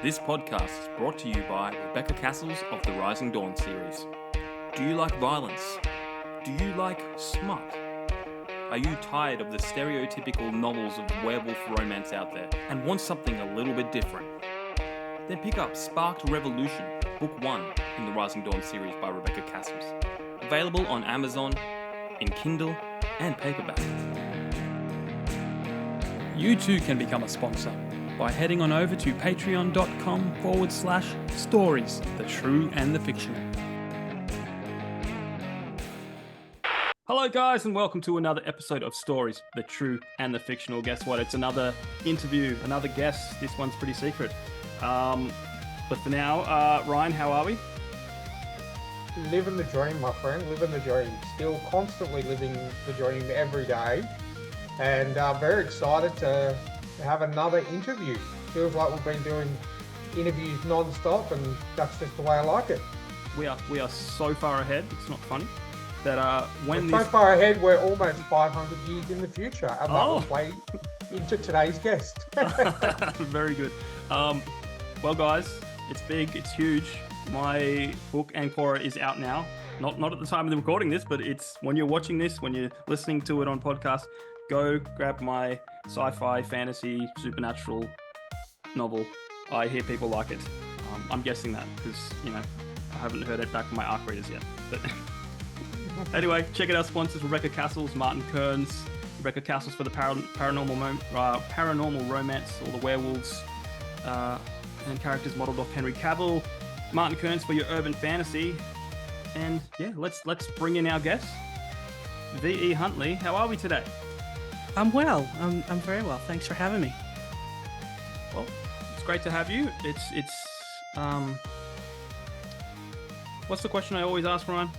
This podcast is brought to you by Rebecca Cassells of the Rising Dawn series. Do you like violence? Do you like smut? Are you tired of the stereotypical novels of werewolf romance out there and want something a little bit different? Then pick up Sparked Revolution, Book 1 in the Rising Dawn series by Rebecca Cassells. Available on Amazon, in Kindle, and paperback. You too can become a sponsor by heading on over to patreon.com/stories, the true and the fictional. Hello guys, and welcome to another episode of Stories, the True and the Fictional. Guess what? It's another interview, another guest. This one's pretty secret. But for now, Ryan, how are we? Living the dream, my friend, living the dream. Still constantly living the dream every day. And very excited to have another interview. Feels like we've been doing interviews non-stop, and that's just the way I like it. We are so far ahead, it's not funny, that when we're so far ahead, we're almost 500 years in the future, and that will play into today's guest. Very good. Well guys, it's big, it's huge. My book, Ancora, is out now. Not at the time of the recording this, but it's when you're watching this, when you're listening to it on podcast, go grab my sci-fi, fantasy, supernatural novel. I hear people like it. I'm guessing that because, I haven't heard it back from my ARC readers yet. But anyway, check out our sponsors, Rebecca Cassells, Martin Kearns. Rebecca Cassells for the paranormal romance, all the werewolves and characters modelled off Henry Cavill. Martin Kearns for your urban fantasy. And yeah, let's bring in our guest, V.E. Huntley. How are we today? I'm well. I'm very well. Thanks for having me. Well, it's great to have you. It's what's the question I always ask, Ryan?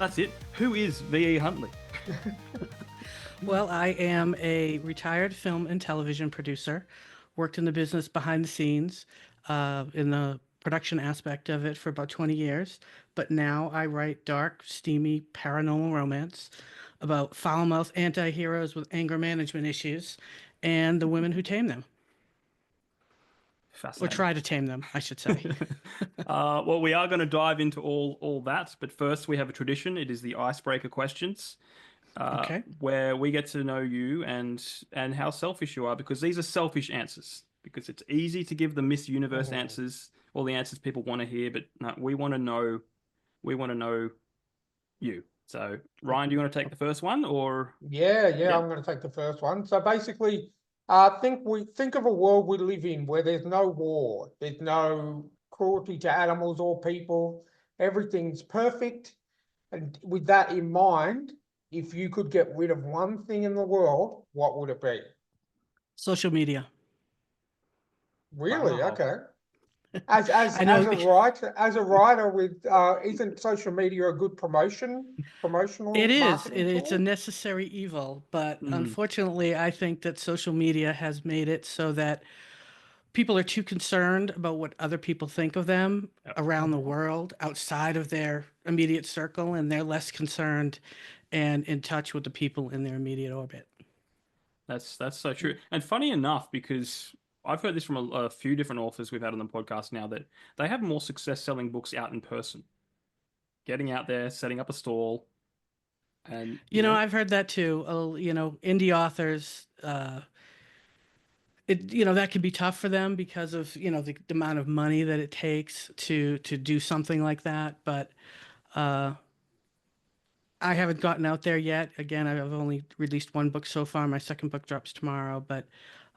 That's it. Who is V.E. Huntley? Well, I am a retired film and television producer. Worked in the business behind the scenes, in the production aspect of it for about 20 years. But now I write dark, steamy, paranormal romance about foul-mouthed anti-heroes with anger management issues and the women who tame them. Or try to tame them, I should say. Well, we are going to dive into all that, but first we have a tradition. It is the icebreaker questions, where we get to know you and how selfish you are, because these are selfish answers. Because it's easy to give the Miss Universe answers, all the answers people want to hear, but no, we want to know you. So, Ryan, do you want to take the first one, or? Yeah, I'm going to take the first one. So basically, think of a world we live in where there's no war, there's no cruelty to animals or people, everything's perfect. And with that in mind, if you could get rid of one thing in the world, what would it be? Social media. Really? Wow. Okay. As a writer with isn't social media a good promotional? It is. marketing It's a tool? necessary evil, but unfortunately, I think that social media has made it so that people are too concerned about what other people think of them around the world, outside of their immediate circle, and they're less concerned and in touch with the people in their immediate orbit. That's so true. And funny enough, because I've heard this from a few different authors we've had on the podcast now, that they have more success selling books out in person, getting out there, setting up a stall. And I've heard that too. Indie authors, that can be tough for them because of the amount of money that it takes to do something like that. But I haven't gotten out there yet. Again, I've only released one book so far. My second book drops tomorrow, but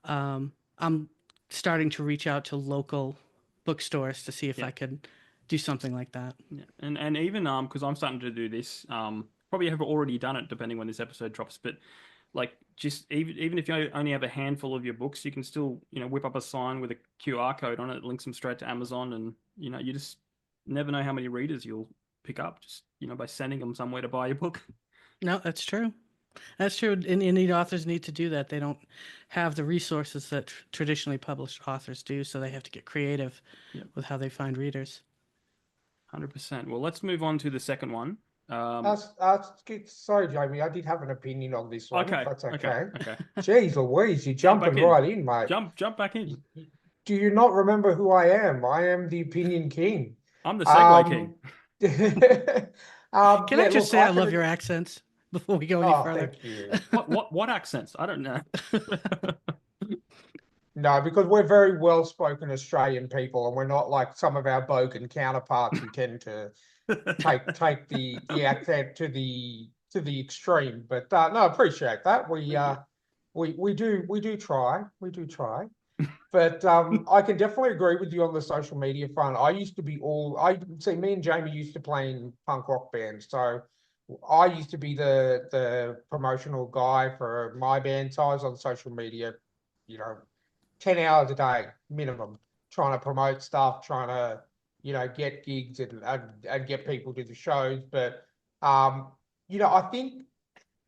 I'm starting to reach out to local bookstores to see if I could do something like that. Yeah. And even because I'm starting to do this, probably have already done it depending when this episode drops, but like just even if you only have a handful of your books, you can still whip up a sign with a QR code on it that links them straight to Amazon, and you just never know how many readers you'll pick up just by sending them somewhere to buy your book. No, that's true. That's true. And indie authors need to do that. They don't have the resources that traditionally published authors do, so they have to get creative with how they find readers. 100%. Well, let's move on to the second one. Sorry, Jamie, I did have an opinion on this one. Okay, If that's okay. okay. Jeez Louise, you're jumping right in, mate. Jump back in. do you not remember who I am? I am the Opinion King. I'm the Segway King. Can I Yeah, just look, say I I love can. your accents before we go any Oh, further? thank you. What accents? I don't know. No, because we're very well-spoken Australian people, and we're not like some of our bogan counterparts who tend to take the accent to the extreme. But no, I appreciate that. We do try. But I can definitely agree with you on the social media front. I used to be I see me and Jamie used to play in punk rock bands. So I used to be the promotional guy for my band. So I was on social media, you know, 10 hours a day minimum, trying to promote stuff, trying to, get gigs and get people to the shows. But I think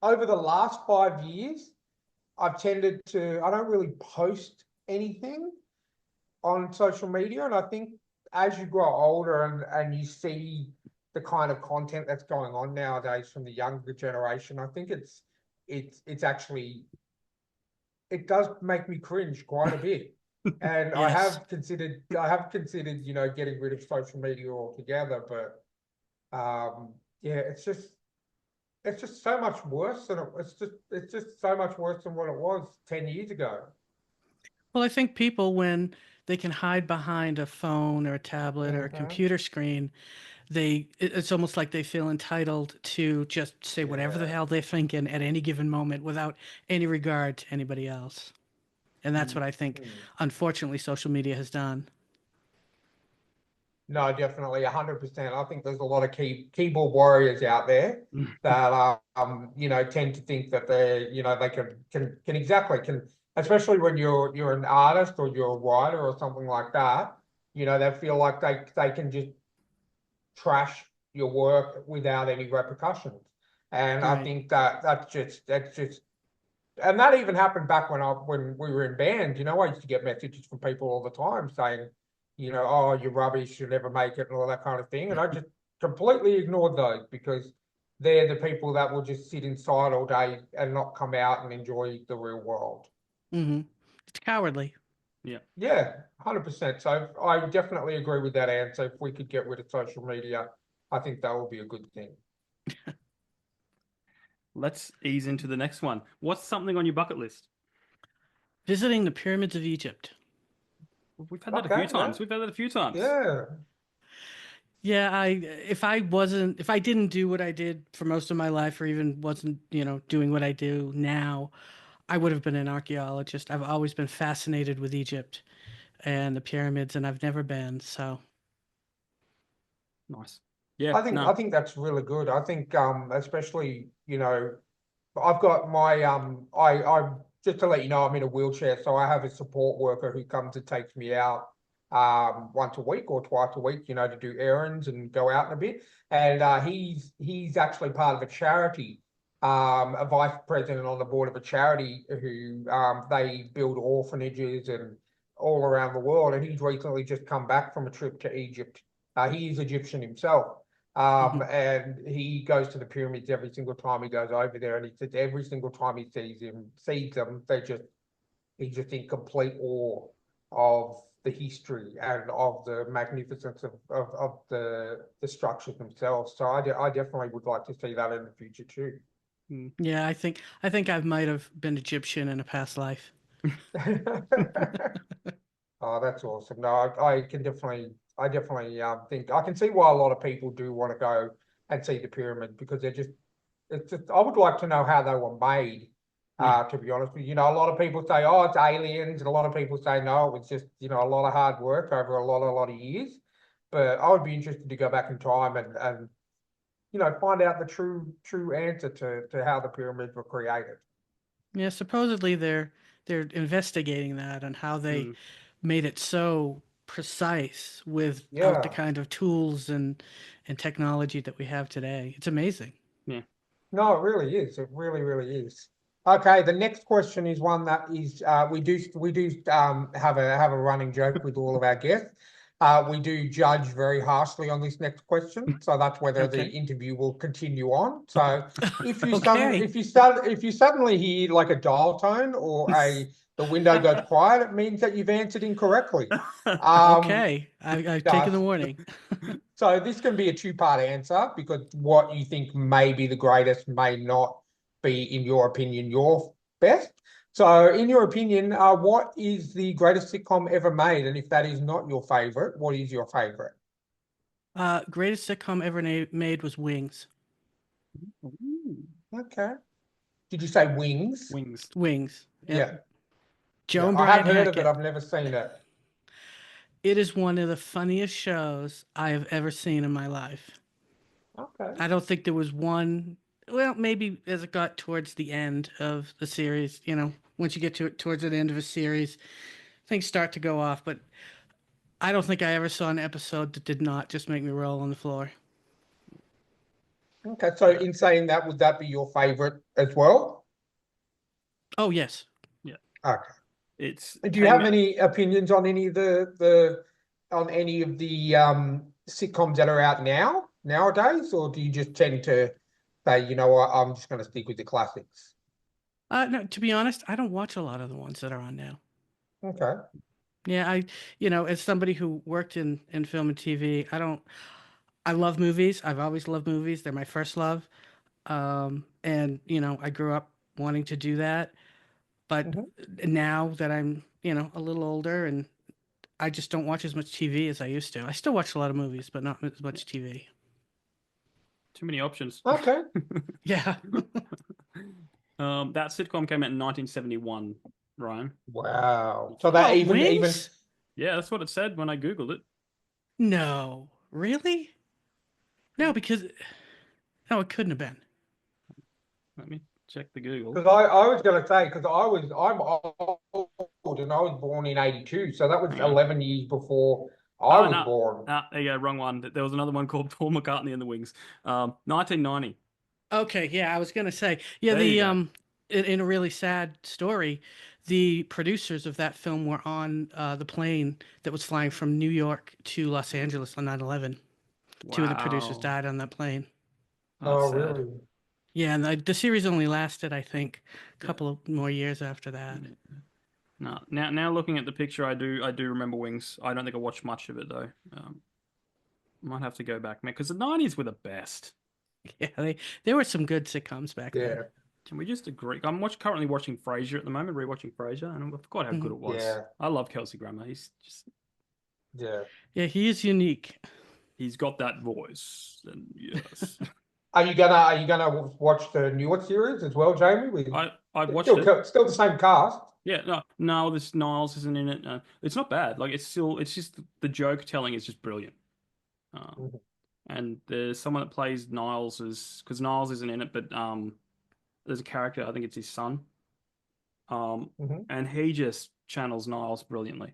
over the last 5 years, I've tended to, I don't really post anything on social media. And I think as you grow older and you see the kind of content that's going on nowadays from the younger generation, I think it's actually, it does make me cringe quite a bit. And I Yes. have considered, getting rid of social media altogether. But yeah, it's just so much worse than it's just so much worse than what it was 10 years ago. Well, I think people, when they can hide behind a phone or a tablet or a Mhm. computer screen, it's almost like they feel entitled to just say whatever the Yeah. hell they're thinking at any given moment without any regard to anybody else. And that's what I think, Mm. unfortunately, social media has done. No, definitely 100%. I think there's a lot of keyboard warriors out there that tend to think that they can, especially when you're an artist or you're a writer or something like that. They feel like they can just trash your work without any repercussions. And I Right. think that's just and that even happened back when we were in band. I used to get messages from people all the time saying, oh, you're rubbish, you'll never make it, and all that kind of thing. And I just completely ignored those because they're the people that will just sit inside all day and not come out and enjoy the real world. Mm-hmm. It's cowardly. Yeah. Yeah, 100%. So I definitely agree with that answer. If we could get rid of social media, I think that would be a good thing. Let's ease into the next one. What's something on your bucket list? Visiting the pyramids of Egypt. We've had that a few Okay, yeah, times. We've had that a few times. yeah. Yeah, if I didn't do what I did for most of my life or even wasn't, doing what I do now, I would have been an archaeologist. I've always been fascinated with Egypt and the pyramids, and I've never been, so. Nice. Yeah, I think no. I think that's really good. I think especially, I've got my I just to let you know, I'm in a wheelchair, so I have a support worker who comes and takes me out once a week or twice a week, to do errands and go out in a bit. And he's actually part of a charity, a vice president on the board of a charity who they build orphanages and all around the world. And he's recently just come back from a trip to Egypt. He is Egyptian himself. Mhm. And he goes to the pyramids every single time he goes over there, and he says every single time he sees them, he's just in complete awe of the history and of the magnificence of the structures themselves. So I definitely would like to see that in the future too. Yeah, I think I might have been Egyptian in a past life. Oh, that's awesome. No, I definitely think I can see why a lot of people do want to go and see the pyramid because I would like to know how they were made. Yeah. To be honest with you, a lot of people say, oh, it's aliens, and a lot of people say, no, it was just, a lot of hard work over a lot of years. But I would be interested to go back in time and find out the true answer to how the pyramids were created. Yeah, supposedly they're investigating that and how they Mm, made it so precise without the Yeah. kind of tools and technology that we have today. It's amazing. yeah. No, it really is. It really, really is. Okay, the next question is one that is we do have a running joke with all of our guests. We do judge very harshly on this next question, so that's whether the Okay. interview will continue on. So if you Okay. suddenly hear like a dial tone or a the window goes quiet, it means that you've answered incorrectly. Um, Okay, I've no, taken the warning. so this can be a two-part answer because what you think may be the greatest may not be, in your opinion, your best. So in your opinion, what is the greatest sitcom ever made? And if that is not your favorite, what is your favorite? Greatest sitcom ever made was Wings. Ooh, Okay. Did you say Wings? Wings. Wings. Yep. Yeah. Joe Yeah, and I Brian have heard of it. Hackett. I've never seen it. It is one of the funniest shows I have ever seen in my life. Okay. I don't think there was one. Well, maybe as it got towards the end of the series, once you get towards the end of a series, things start to go off. But I don't think I ever saw an episode that did not just make me roll on the floor. Okay. So in saying that, would that be your favorite as well? Oh yes. Okay. It's Do you have any opinions on any of the sitcoms that are out nowadays, or do you just tend to say, you know what, I'm just going to stick with the classics? No, to be honest, I don't watch a lot of the ones that are on now. Okay. Yeah, as somebody who worked in film and TV, I love movies. I've always loved movies. They're my first love. And I grew up wanting to do that. But now that I'm, a little older and I just don't watch as much TV as I used to. I still watch a lot of movies, but not as much TV. too many options. Okay. Yeah. That sitcom came out in 1971, Ryan. Wow. So that What, even Wings? Yeah, that's what it said when I Googled it. No. Really? No, because no, it couldn't have been. Let me check the Google. because I was going to say because I'm old and I was born in '82, so that was Hang on. 11 years before I was no. born. There you go, wrong one. There was another one called Paul McCartney and the Wings. 1990. Okay, yeah, I was gonna say, yeah, There you go. in a really sad story, the producers of that film were on the plane that was flying from New York to Los Angeles on 9/11. Two of the producers Wow. died on that plane. That's Oh, sad. really? Yeah, and the series only lasted, I think, a couple of more years after that. No, now looking at the picture, I do remember Wings. I don't think I watched much of it though. Might have to go back, man, because the 90s were the best. Yeah, there were some good sitcoms back Yeah. then. Can we just agree? I'm currently watching Frasier at the moment, rewatching Frasier, and I forgot how good it was. Yeah. I love Kelsey Grammer. He's Yeah. Yeah, he is unique. he's got that voice, and yes, Are you gonna watch the newer series as well, Jamie? I've watched still, it. still the same cast. Yeah, no, this Niles isn't in it. It's not bad. Like it's just the joke telling is just brilliant. Mhm. And there's someone that plays Niles because Niles isn't in it, but there's a character, I think it's his son. And he just channels Niles brilliantly.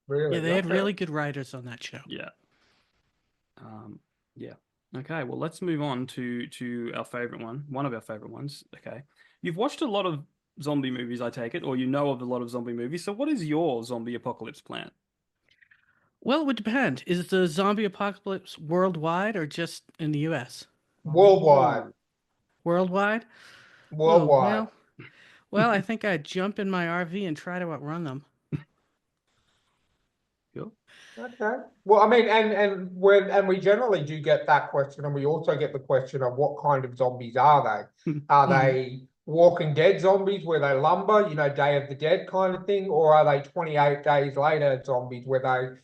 Really? Yeah, they had Okay. really good writers on that show. Yeah. Yeah. Okay, well let's move on to our favorite one of our favorite ones. Okay. You've watched a lot of zombie movies, I take it, or you know of a lot of zombie movies. So what is your zombie apocalypse plan? Well, it would depend. Is the zombie apocalypse worldwide or just in the US? Worldwide. Worldwide? Oh, Worldwide. well, I think I'd jump in my RV and try to outrun them. Cool. Okay. Well, I mean, and we generally do get that question, and we also get the question of what kind of zombies are they? Are they Walking Dead zombies where they lumber, Day of the Dead kind of thing, or are they 28 days later zombies where they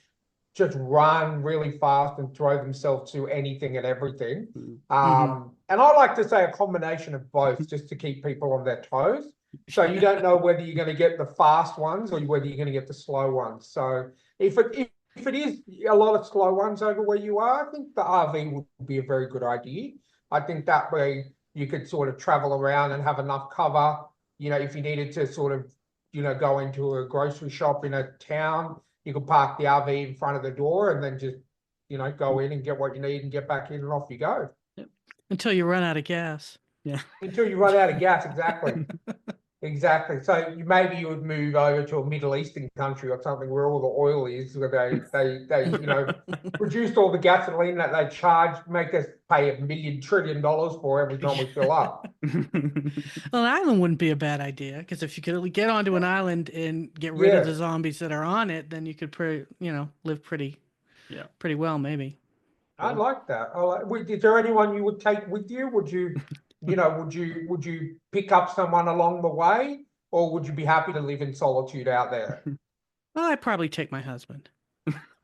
just run really fast and throw themselves to anything and everything? And I like to say a combination of both just to keep people on their toes. So you don't know whether you're going to get the fast ones or whether you're going to get the slow ones. So if it is a lot of slow ones over where you are, I think the RV would be a very good idea. I think that way you could sort of travel around and have enough cover. If you needed to sort of, go into a grocery shop in a town, you could park the RV in front of the door and then just, go in and get what you need and get back in and off you go. Until you run out of gas. Yeah. Until you run out of gas, exactly. Exactly. So maybe you would move over to a Middle Eastern country or something where all the oil is, where they produce all the gasoline that they charge, make us pay $1 trillion for every time we fill up. Well, an island wouldn't be a bad idea because if you could get onto an island and get rid of Yeah, the zombies that are on it, then you could live pretty well, maybe. I like that. Is there anyone you would take with you? Would you pick up someone along the way, or would you be happy to live in solitude out there? Well, I'd probably take my husband.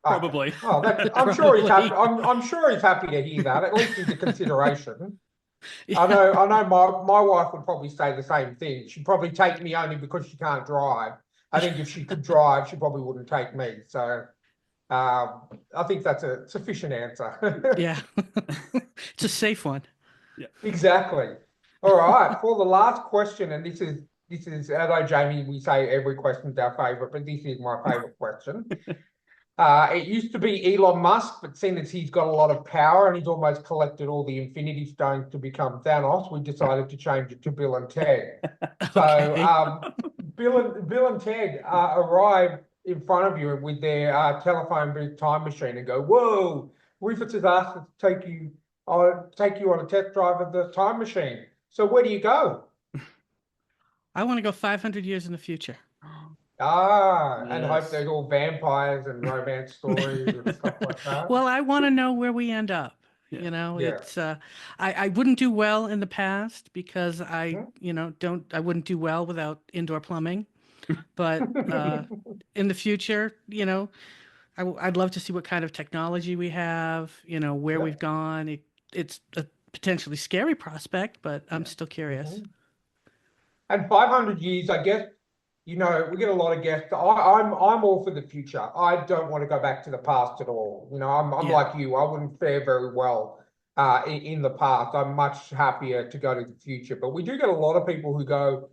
Probably. Oh, I'm sure he's happy. Probably. I'm sure he's happy to hear that. At least into consideration. I Yeah. know my wife would probably say the same thing. She'd probably take me only because she can't drive. I think if she could drive, she probably wouldn't take me. So I think that's a sufficient answer. Yeah. It's a safe one. Exactly. All right. For the last question, and this is although Jamie, we say every question's our favorite, but this is my favorite question. It used to be Elon Musk, but seeing as he's got a lot of power and he's almost collected all the Infinity Stones to become Thanos, we decided to change it to Bill and Ted. So Okay. Bill and Ted arrive in front of you with their telephone booth time machine and go, "Whoa, Rufus has asked us to take you on a test drive of the time machine. So where do you go?" I want to go 500 years in the future. And hope Yes. there's all vampires and romance stories and stuff like that. Well, I want to know where we end up. Yeah. Yeah. It's I wouldn't do well in the past because I wouldn't do well without indoor plumbing. But in the future, I'd love to see what kind of technology we have, where Yeah. we've gone. It's a potentially scary prospect, but I'm still curious. And 500 years, I guess, we get a lot of guests. I'm all for the future. I don't want to go back to the past at all. I'm Yeah. like you. I wouldn't fare very well in the past. I'm much happier to go to the future. But we do get a lot of people who go,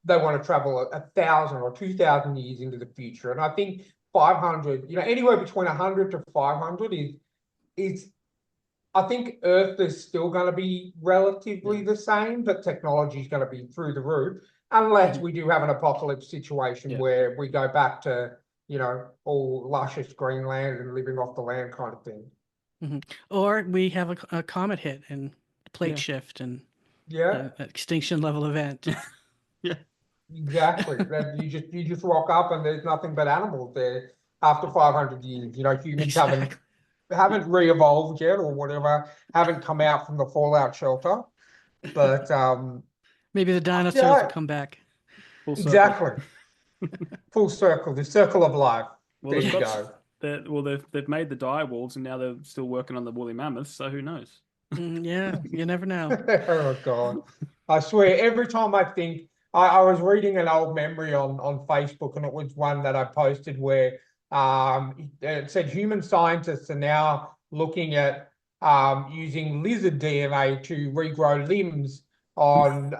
they want to travel 1,000 or 2,000 years into the future. And I think 500, anywhere between 100 to 500 is I think Earth is still going to be relatively the same, but technology is going to be through the roof, unless we do have an apocalypse situation where we go back to, all luscious green land and living off the land kind of thing. Mm-hmm. Or we have a comet hit and plate shift and an extinction level event. Yeah. Exactly. Then you just rock up and there's nothing but animals there after 500 years. Humans Exactly. haven't re-evolved yet or whatever, haven't come out from the fallout shelter. But Maybe the dinosaurs will come back. Full circle. exactly. Full circle, the circle of life. Well, There you go. they've made the dire wolves, and now they're still working on the woolly mammoths. So who knows? Yeah, you never know. Oh God. I swear, every time I think I was reading an old memory on Facebook, and it was one that I posted where it said human scientists are now looking at using lizard DNA to regrow limbs on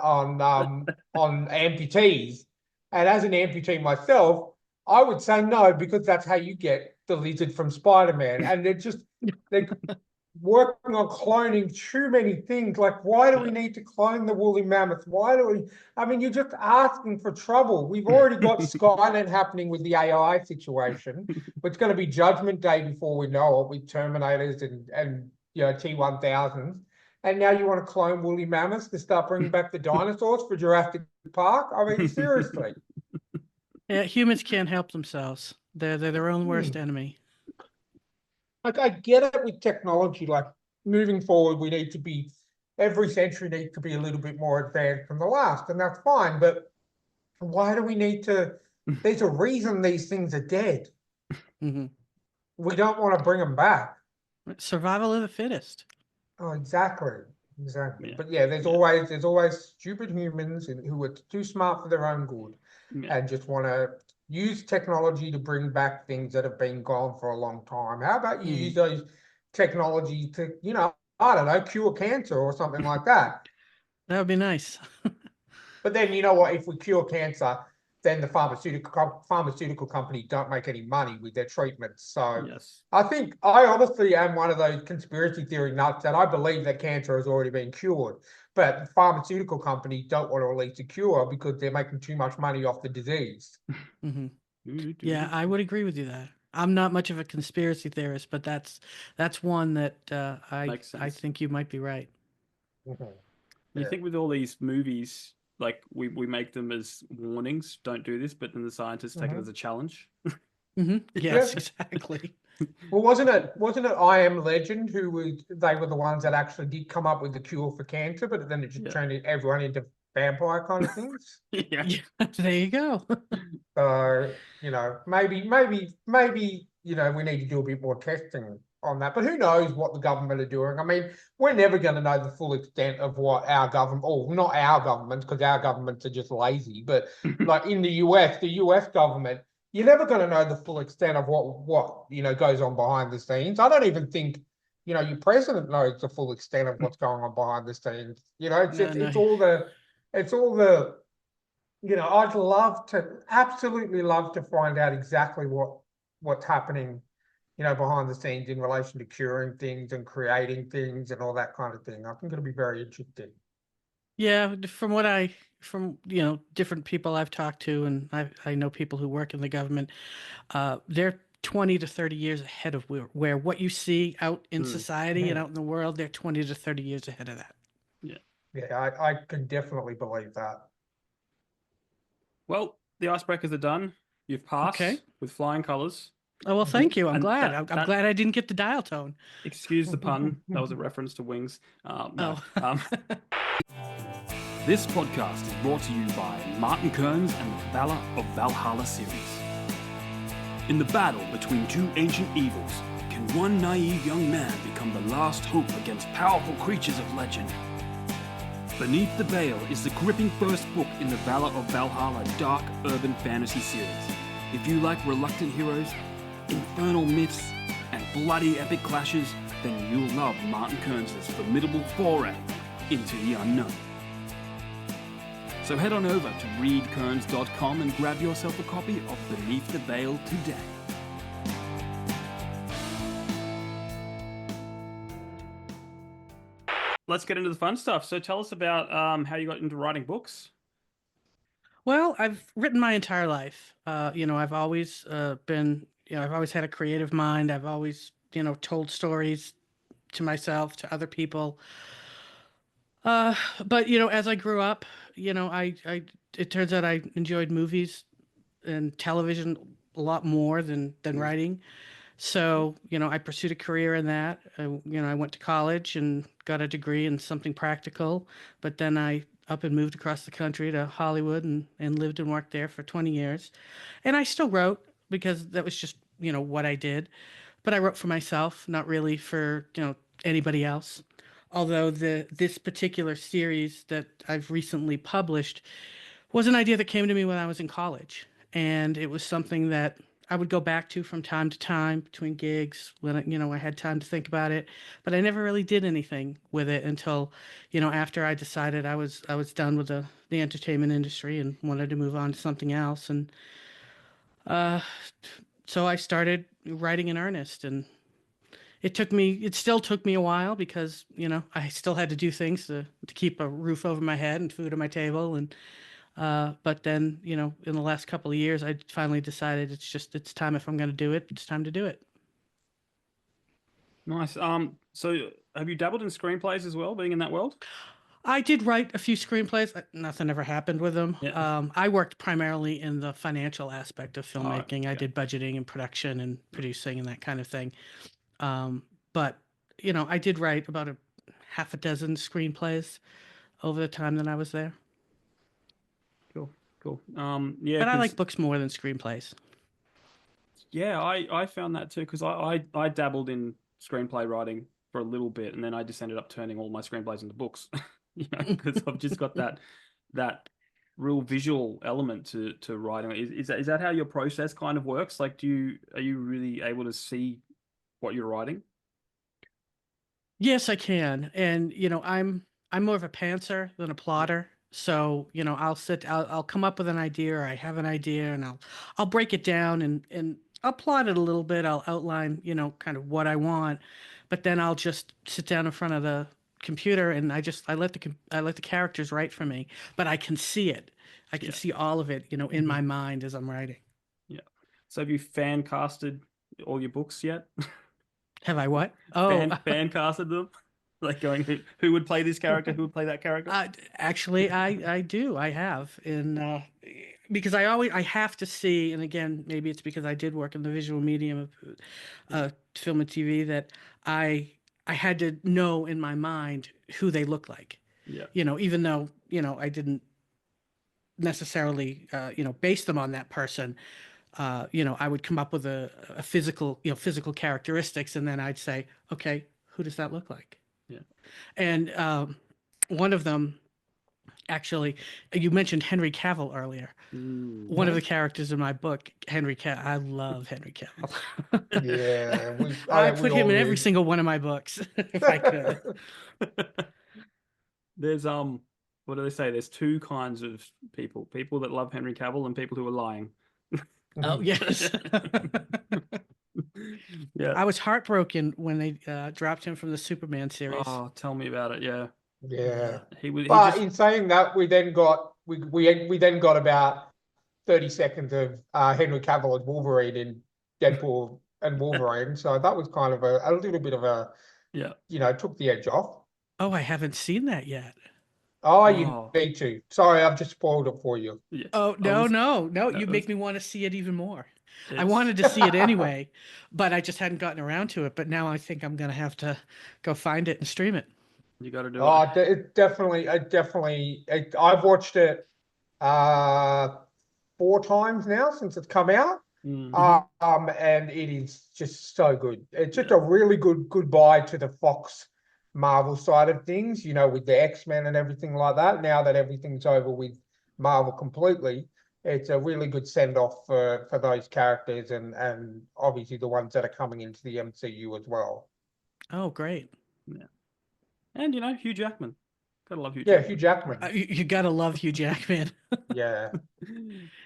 amputees. And as an amputee myself, I would say no, because that's how you get the lizard from Spider-Man. And they're working on cloning too many things. Like, why do we need to clone the woolly mammoth? You're just asking for trouble. We've already got Skynet happening with the AI situation. It's going to be Judgment Day before we know it, with Terminators and T-1000s. And now you want to clone woolly mammoths to start bringing back the dinosaurs for Jurassic Park? Seriously. Yeah, humans can't help themselves. They're their own worst enemy. Like, I get it with technology, like moving forward, every century needs to be a little bit more advanced than the last, and that's fine. But why do we need to? There's a reason these things are dead. Mm-hmm. We don't want to bring them back. Survival of the fittest. Oh, exactly. Yeah. But there's always stupid humans who are too smart for their own good and just want to use technology to bring back things that have been gone for a long time. How about you use those technology to, I don't know, cure cancer or something like that? That would be nice. But then, you know what? If we cure cancer, then the pharmaceutical company don't make any money with their treatments. So Yes. I honestly am one of those conspiracy theory nuts that I believe that cancer has already been cured, but the pharmaceutical company don't want to release a cure because they're making too much money off the disease. Hmm. Yeah, I would agree with you that. I'm not much of a conspiracy theorist, but that's one that Makes I sense. think you might be right. Mhm. You Yeah. think with all these movies, like we make them as warnings, don't do this, but then the scientists take it as a challenge. Hmm. Yeah. Yes, exactly. Well, wasn't it I Am Legend they were the ones that actually did come up with the cure for cancer, but then it just Yeah. turned everyone into vampire kind of things. Yeah. Yeah, there you go. So, maybe, we need to do a bit more testing on that. But who knows what the government are doing? I mean, we're never going to know the full extent of what our government, or not our government, because our governments are just lazy, but like in the US government, you're never going to know the full extent of what goes on behind the scenes. I don't even think, your president knows the full extent of what's going on behind the scenes. It's No, it's, no. it's all the I'd absolutely love to find out exactly what's happening, behind the scenes in relation to curing things and creating things and all that kind of thing. I think it'll be very interesting. Yeah, from different people I've talked to, and I know people who work in the government. They're 20 to 30 years ahead of where what you see out in society and out in the world. They're 20 to 30 years ahead of that. Yeah. Yeah, I can definitely believe that. Well, the icebreakers are done. You've passed Okay. with flying colours. Oh well, thank you. I'm And glad. that I'm glad I didn't get the dial tone. excuse the pun. That was a reference to Wings. No. Oh. This podcast is brought to you by Martin Kearns and the Valor of Valhalla series. In the battle between two ancient evils, can one naive young man become the last hope against powerful creatures of legend? Beneath the Veil is the gripping first book in the Valor of Valhalla dark urban fantasy series. If you like reluctant heroes, infernal myths, and bloody epic clashes, then you'll love Martin Kearns' formidable foray into the unknown. So head on over to readkearns.com and grab yourself a copy of Beneath the Veil today. Let's get into the fun stuff. So tell us about how you got into writing books. Well, I've written my entire life. I've always I've always had a creative mind. I've always, told stories to myself, to other people. But as I grew up, I it turns out I enjoyed movies and television a lot more than writing. So, I pursued a career in that. I went to college and got a degree in something practical, but then I up and moved across the country to Hollywood and lived and worked there for 20 years. And I still wrote because that was just, what I did. But I wrote for myself, not really for, anybody else. Although this particular series that I've recently published was an idea that came to me when I was in college. And it was something that I would go back to from time to time between gigs when I had time to think about it, but I never really did anything with it until, after I decided I was done with the entertainment industry and wanted to move on to something else. And uh, so I started writing in earnest, and it still took me a while because, I still had to do things to keep a roof over my head and food on my table. And but then, in the last couple of years, I finally decided it's time. If I'm going to do it, it's time to do it. Nice. So have you dabbled in screenplays as well, being in that world? I did write a few screenplays. Nothing ever happened with them. Yeah. I worked primarily in the financial aspect of filmmaking. I yeah. did budgeting and production and producing and that kind of thing. But I did write about a half a dozen screenplays over the time that I was there. Cool. Yeah, But I 'cause- like books more than screenplays. yeah, I found that too because I dabbled in screenplay writing for a little bit, and then I just ended up turning all my screenplays into books, because I've just got that real visual element to writing. Is that how your process kind of works? Like, are you really able to see what you're writing? Yes, I can. And I'm more of a pantser than a plotter. So, I'll come up with an idea, or I have an idea, and I'll break it down, and I'll plot it a little bit. I'll outline, kind of what I want, but then I'll just sit down in front of the computer, and I let the characters write for me, but I can see it. I can Yeah. see all of it, in my mind as I'm writing. Yeah. So have you fan casted all your books yet? Have I what? Oh, Fan casted them? Like going, who would play this character? Who would play that character? actually, I do. I have because I have to see, and again, maybe it's because I did work in the visual medium of film and TV, that I had to know in my mind who they look like. Yeah. Even though I didn't necessarily base them on that person. I would come up with a physical characteristics, and then I'd say, okay, who does that look like? Yeah. And one of them, actually, you mentioned Henry Cavill earlier. One of the characters in my book, Henry Cavill. I love Henry Cavill. Yeah, I we put all him in do. every single one of my books if I could. There's what do they say? There's two kinds of people: people that love Henry Cavill and people who are lying. Oh yes. Yeah. I was heartbroken when they dropped him from the Superman series. Oh, tell me about it. Yeah. Yeah. He was. He But just. in saying that, we then got about 30 seconds of Henry Cavill as Wolverine in Deadpool and Wolverine. So that was kind of a little bit of a, Yeah. took the edge off. Oh, I haven't seen that yet. Oh, you Oh. need to. Sorry, I've just spoiled it for you. Yeah. Oh, I was- no. that You was- make me want to see it even more. I it's- wanted to see it anyway, but I just hadn't gotten around to it. But now I think I'm going to have to go find it and stream it. You got to do Oh, it. I've watched it 4 times now since it's come out. And it is just so good. It's just a really good goodbye to the Fox Marvel side of things, with the X-Men and everything like that. Now that everything's over with Marvel completely, it's a really good send-off for those characters and obviously the ones that are coming into the MCU as well. Oh, great. Yeah. And Hugh Jackman. Gotta love Hugh Yeah, Jackman. Hugh Jackman. You got to love Hugh Jackman. Yeah.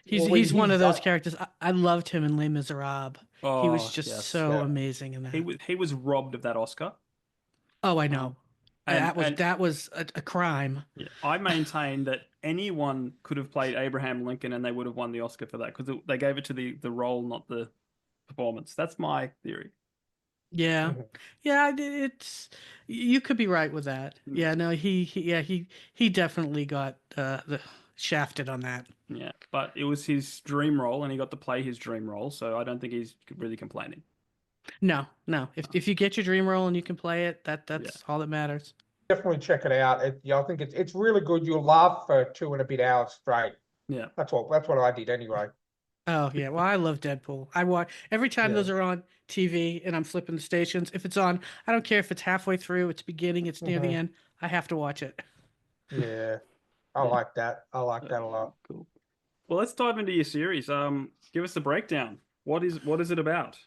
He's one of those characters. I loved him in Les Miserables. He was Oh, just yes. so amazing in that. He was robbed of that Oscar. Oh, I know. And that was a crime. yeah, I maintain that anyone could have played Abraham Lincoln and they would have won the Oscar for that because they gave it to the role, not the performance. That's my theory. Yeah, yeah. It's you could be right with that. Yeah, no, he definitely got the shafted on that. Yeah, but it was his dream role and he got to play his dream role, so I don't think he's really complaining. No. If you get your dream role and you can play it, that's all that matters. Definitely check it out. I think it's really good. You'll laugh for 2.5 hours straight. Yeah. That's what I did anyway. Oh yeah, well I love Deadpool. I watch every time those are on TV and I'm flipping the stations. If it's on, I don't care if it's halfway through, it's beginning, it's near the end. I have to watch it. Yeah. I like that. I like that a lot. Cool. Well, let's dive into your series. Give us the breakdown. What is it about?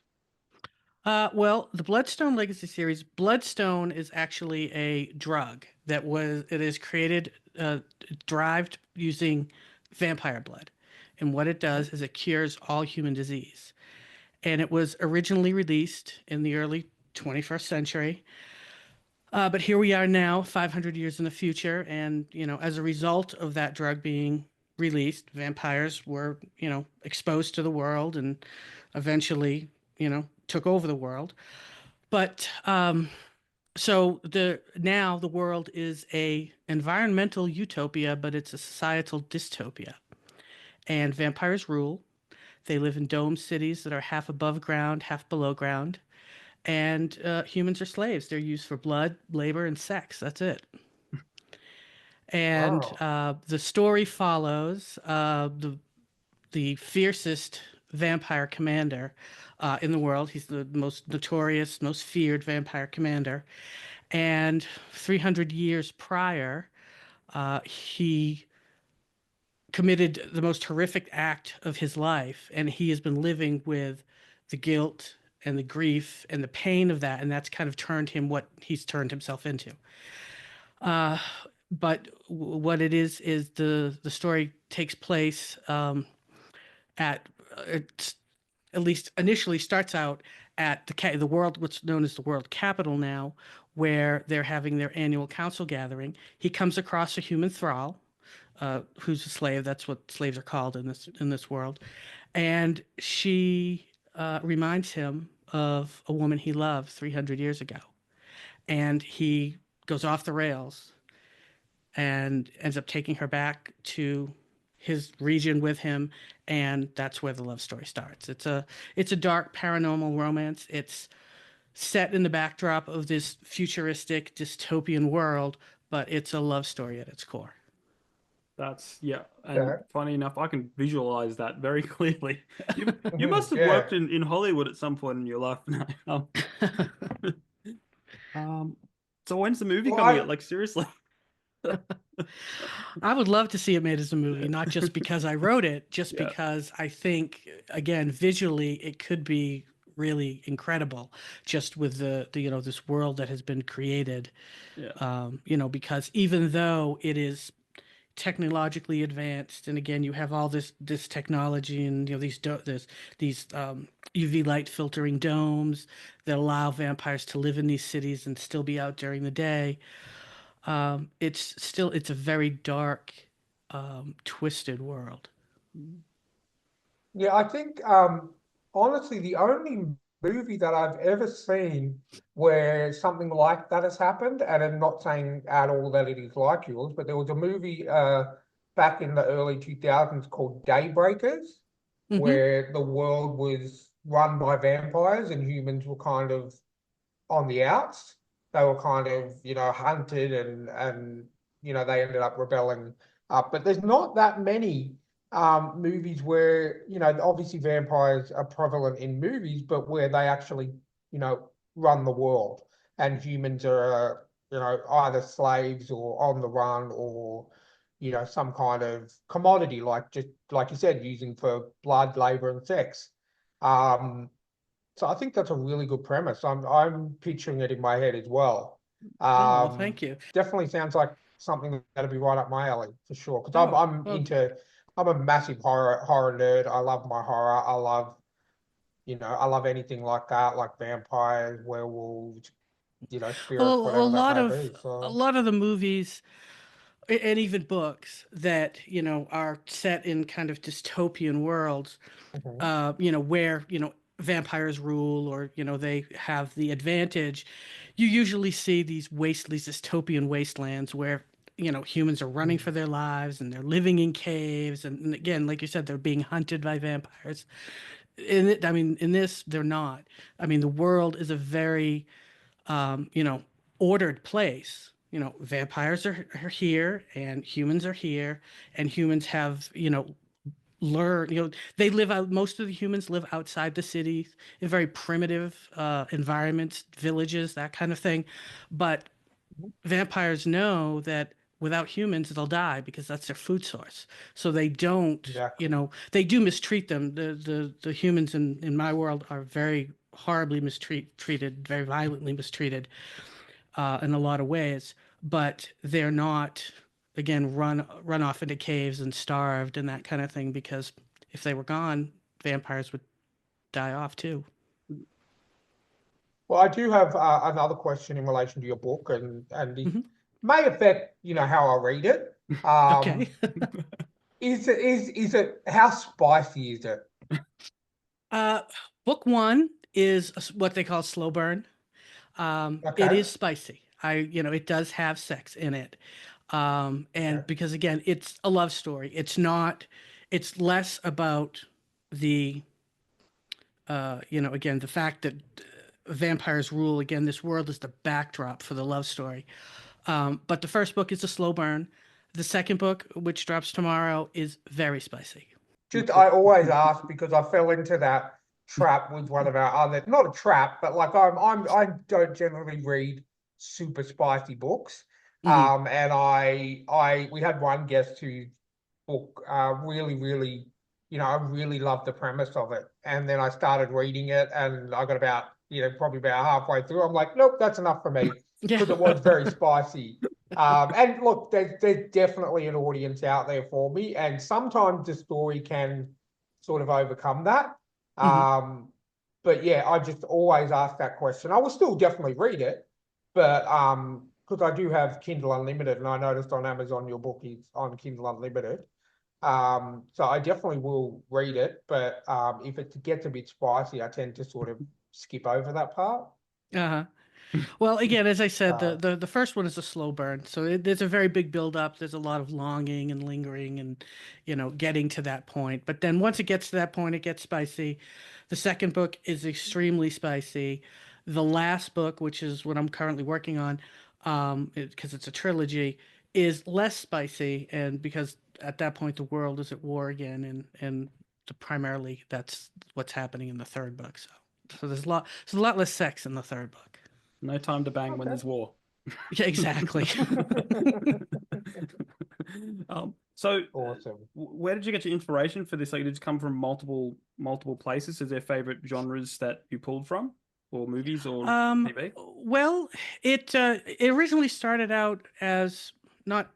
Well, the Bloodstone Legacy series, Bloodstone is actually a drug it is created, derived using vampire blood. And what it does is it cures all human disease. And it was originally released in the early 21st century. But here we are now, 500 years in the future. And, as a result of that drug being released, vampires were, exposed to the world and eventually, took over the world. But so now the world is a environmental utopia, but it's a societal dystopia. And vampires rule. They live in dome cities that are half above ground, half below ground. And humans are slaves. They're used for blood, labor, and sex. That's it. And the story follows the fiercest vampire commander in the world. He's the most notorious, most feared vampire commander. And 300 years prior, he committed the most horrific act of his life, and he has been living with the guilt and the grief and the pain of that, and that's kind of turned him what he's turned himself into. but what it is the story takes place at it's at least initially starts out at the world, what's known as the world capital now, where they're having their annual council gathering. He comes across a human thrall, who's a slave. That's what slaves are called in this world, and she reminds him of a woman he loved 300 years ago, and he goes off the rails and ends up taking her back to his region with him, and that's where the love story starts. It's a dark paranormal romance. It's set in the backdrop of this futuristic dystopian world, but it's a love story at its core. That's yeah, and Okay. funny enough, I can visualize that very clearly. You Mhm. must have Yeah. worked in Hollywood at some point in your life now. Um, so when's the movie Well, coming out? Like seriously? I would love to see it made as a movie, not just because I wrote it, just Yeah, because I think, again, visually it could be really incredible, just with the this world that has been created. yeah. Because even though it is technologically advanced, and again, you have all this technology, and these UV light filtering domes that allow vampires to live in these cities and still be out during the day. It's a very dark, twisted world. Yeah, I think honestly the only movie that I've ever seen where something like that has happened, and I'm not saying at all that it is like yours, but there was a movie back in the early 2000s called Daybreakers, Hmm. where the world was run by vampires and humans were kind of on the outs. They were kind of, hunted and they ended up rebelling up. But there's not that many movies where, obviously vampires are prevalent in movies, but where they actually, run the world and humans are, either slaves or on the run or, some kind of commodity, like just like you said, using for blood, labor, and sex. Um, so I think that's a really good premise. I'm picturing it in my head as well. Oh, well, thank you. Definitely sounds like something that'll be right up my alley for sure. Because I'm Oh, I'm well, into I'm a massive horror nerd. I love my horror. I love anything like that, like vampires, werewolves, spirits, well, whatever that may be. a So lot of the movies and even books that are set in kind of dystopian worlds, mhm. where vampires rule, or they have the advantage. You usually see these dystopian wastelands where humans are running for their lives, and they're living in caves, and again, like you said, they're being hunted by vampires. In this, they're not. I mean, the world is a very um, you know, ordered place. Vampires are here, and humans are here, and humans have, learned, they live out, most of the humans live outside the cities in very primitive environments, villages, that kind of thing. But vampires know that without humans they'll die because that's their food source, so they don't, Exactly. they do mistreat them. The humans in my world are very horribly mistreated, very violently mistreated in a lot of ways, but they're not, again, run off into caves and starved and that kind of thing, because if they were gone, vampires would die off too. Well, I do have another question in relation to your book, and it Hmm. may affect, how I read it. Okay. Is it how spicy is it? uh Book one is what they call slow burn. It Okay. is spicy. It does have sex in it. Okay. And because again, it's a love story. It's less about the, again, the fact that vampires rule. Again, this world is the backdrop for the love story. But the first book is a slow burn. The second book, which drops tomorrow, is very spicy. Just I always ask because I fell into that trap with one of our other, not a trap, but like I don't generally read super spicy books. Hmm. And we had one guest whose book really, really, I really loved the premise of it. And then I started reading it and I got about, probably about halfway through. I'm like, nope, that's enough for me Yeah. because it was very spicy. And look, there's definitely an audience out there for me, and sometimes the story can sort of overcome that. But yeah, I just always ask that question. I will still definitely read it, but because I do have Kindle Unlimited, and I noticed on Amazon your book is on Kindle Unlimited. So I definitely will read it, but if it gets a bit spicy, I tend to sort of skip over that part. Uh-huh. Well, again, as I said, Uh, the first one is a slow burn, so there's a very big build up. There's a lot of longing and lingering, and getting to that point. But then once it gets to that point, it gets spicy. The second book is extremely spicy. The last book, which is what I'm currently working on, because it's a trilogy, is less spicy, and because at that point the world is at war again, and primarily that's what's happening in the third book. So there's a lot less sex in the third book. No time to bang when okay. there's war. Yeah, exactly. So Awesome. where did you get your inspiration for this? Like, did it come from multiple places? Is there favorite genres that you pulled from, or movies, or TV? Well, it originally started out as not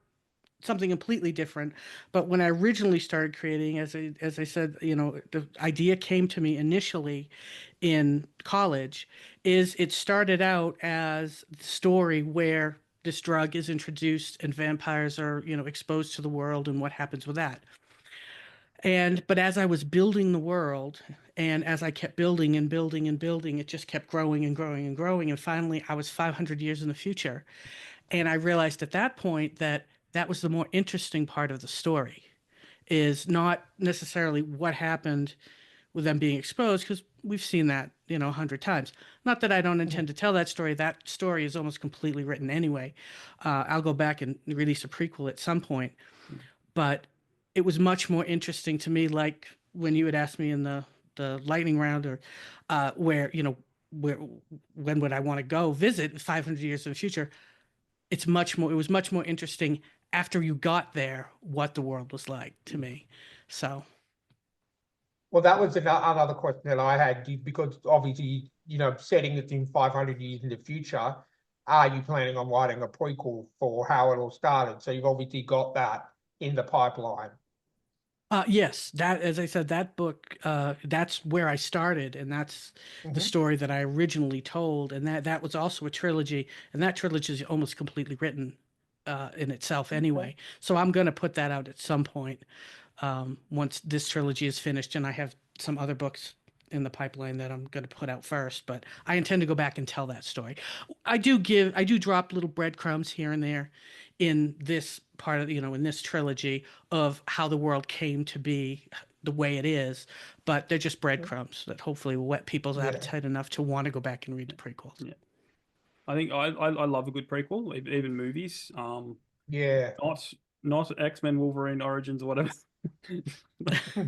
something completely different, but when I originally started creating, as I said, the idea came to me initially in college. Is it started out as the story where this drug is introduced and vampires are exposed to the world and what happens with that. But as I was building the world, and as I kept building and building and building, it just kept growing and growing and growing. And finally, I was 500 years in the future. And I realized at that point that that was the more interesting part of the story, is not necessarily what happened with them being exposed, because we've seen that 100 times. Not that I don't intend to tell that story. That story is almost completely written anyway. I'll go back and release a prequel at some point, but it was much more interesting to me, like when you had asked me in the lightning round, or where where when would I want to go visit 500 years in the future. It was much more interesting after you got there what the world was like to me. So Well, that was another question that I had, because obviously, setting it in 500 years in the future, are you planning on writing a prequel for how it all started? So you've obviously got that in the pipeline. yes, that, as I said, that book, that's where I started, and that's the Mhm. story that I originally told, and that was also a trilogy, and that trilogy is almost completely written in itself Okay. anyway. So I'm going to put that out at some point, once this trilogy is finished, and I have some other books in the pipeline that I'm going to put out first. But I intend to go back and tell that story. I do drop little breadcrumbs here and there in this part of in this trilogy of how the world came to be the way it is, but they're just breadcrumbs that hopefully will whet people's Yeah. appetite enough to want to go back and read the prequels. Yeah, I think I love a good prequel, even movies. Yeah. Not X-Men Wolverine Origins or whatever.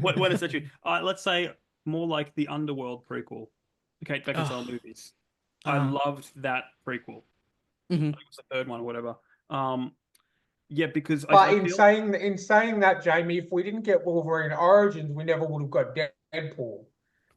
What is that? Let's say more like the Underworld prequel, the Kate Beckinsale Oh, movies. I uh, loved that prequel. hmm I think it was the third one or whatever. Yeah, because But I in feel saying that, Jamie, if we didn't get Wolverine Origins, we never would have got Deadpool,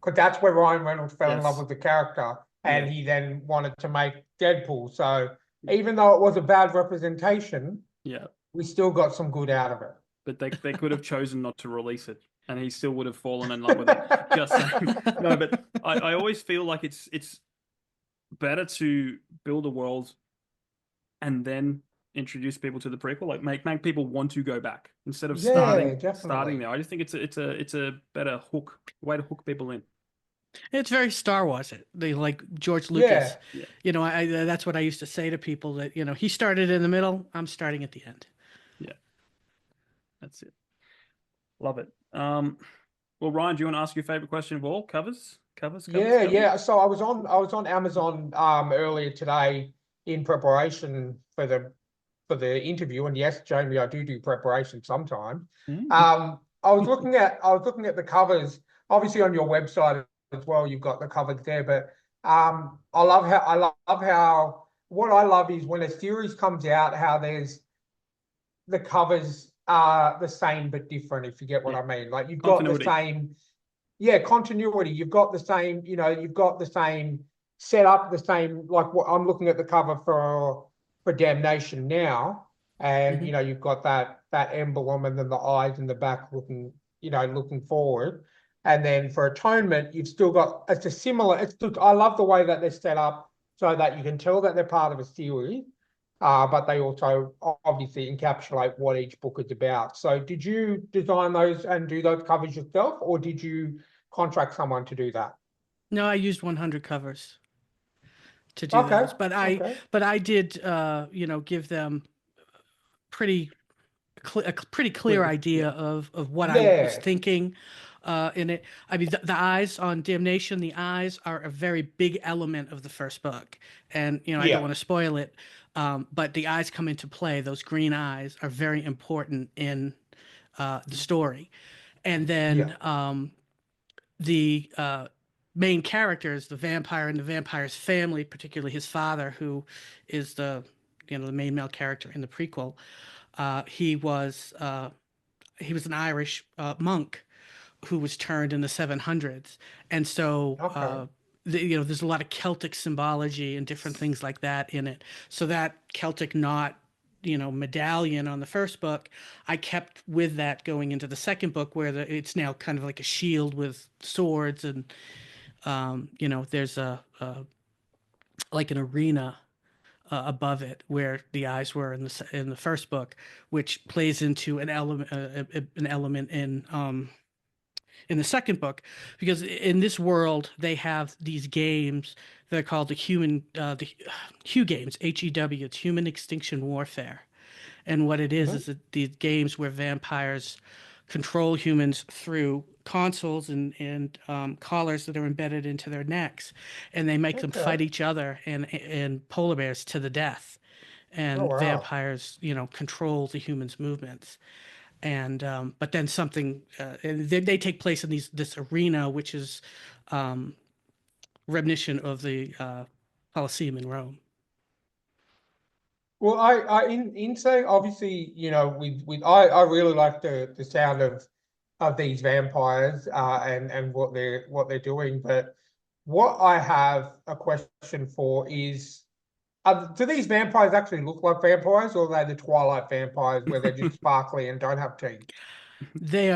because that's where Ryan Reynolds fell in love yes, with the character, yeah, and he then wanted to make Deadpool. So even though it was a bad representation, yeah. we still got some good out of But they could have chosen not to release it, and he still would have fallen in love with it. Just saying. No, but I always feel like it's better to build a world and then introduce people to the prequel, like make people want to go back instead of Yeah, starting definitely. there. I just think it's a better way to hook people in. It's very Star Wars. They like George Lucas. Yeah. Yeah, That's what I used to say to people, that he started in the middle. I'm starting at the end. yeah, that's it. Love it. Well, Ryan, do you want to ask your favorite question of all? Yeah, Covers. yeah. So I was on Amazon earlier today in preparation for the interview, and yes, Jamie, I do preparation sometimes. Mm. I was looking at the covers, obviously on your website as well. You've got the covers there, but I love how what I love is when a series comes out, how there's the covers are the same but different, if you get what Yeah, I mean. Like you've got the continuity. same, yeah, continuity. You've got the same, you've got the same setup, the same, like what I'm looking at the cover for for Damnation now, and Mhm. you've got that emblem and then the eyes in the back looking, looking forward. And then for Atonement, you've still got it's a similar. I love the way that they're set up so that you can tell that they're part of a series, but they also obviously encapsulate what each book is about. So, did you design those and do those covers yourself, or did you contract someone to do that? No, I used 100 covers to do Okay, those, but okay, I did give them pretty a pretty clear clear, yeah, idea of what I was yeah, thinking in it. I mean, the eyes on Damnation, the eyes are a very big element of the first book, and I don't yeah, want to spoil it, but the eyes come into play. Those green eyes are very important in the story, and yeah. then the main characters, the vampire and the vampire's family, particularly his father, who is the main male character in the prequel. He was an Irish monk who was turned in the 700s, and so Okay, there's a lot of Celtic symbology and different things like that in it. So that Celtic knot, medallion on the first book, I kept with that going into the second book, where it's now kind of like a shield with swords, and there's a like an arena above it where the eyes were in the first book, which plays into an element in the second book, because in this world they have these games that are called the Hue games, HEW. It's Human Extinction Warfare, and what it is mhm, that these games where vampires control humans through consoles and collars that are embedded into their necks, and they make them okay. fight each other and polar bears to the death. Oh And wow. vampires, control the humans' movements. And but then something, and they take place in this arena, which is reminiscent of the Colosseum in Rome. Well, in saying obviously, I really like the sound of these vampires, and what they're doing. But what I have a question for is, do these vampires actually look like vampires, or are they the Twilight vampires where they're just sparkly and don't have teeth?